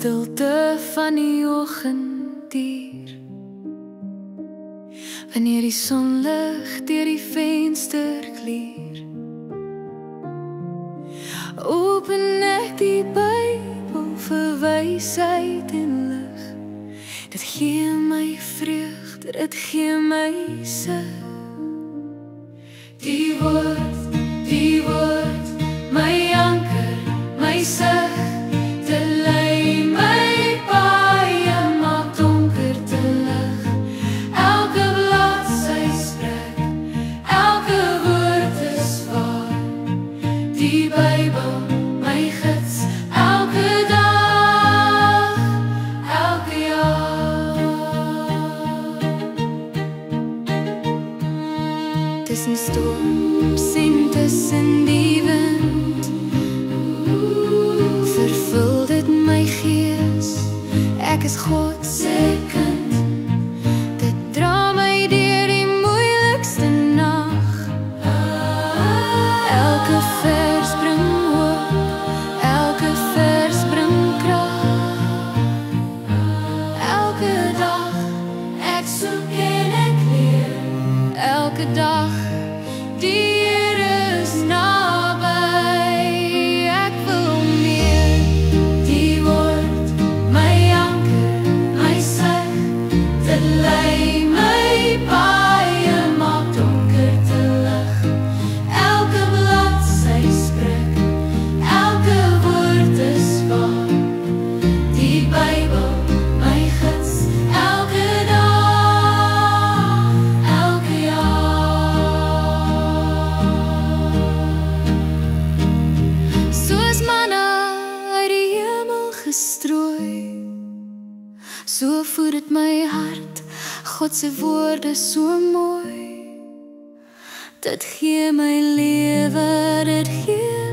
stilte van die oggenduur, wanneer die sonlig deur die venster gluur, open ek die Bybel vir wysheid en lig. Dit gee my vreugde, dit gee my sig. Die woord, my anker, my sig. Dit lei my paie, maak donker te lig. Elke bladsy spreek, elke woord is waar. Die Bybel, my gids, elke dag, elke jaar. Tussen storms en tussen die wind, vervul dit my gees, ek is God se kind. Dit dra my deur die moeilikste nag. Elke vers bring hoop, elke vers bring krag. Elke dag ek soek en ek leer, elke dag die Here is naby, ek wil meer. Die woord, my anker, my sig, dit lei my paie, maak donker te lig. Elke bladsy spreek, elke woord is waar. Die Bybel, my gids, elke dag, elke jaar. Soos manna uit die hemel gestrooi, so voed dit my hart, God se woorde so mooi. Dit gee my lewe, dit gee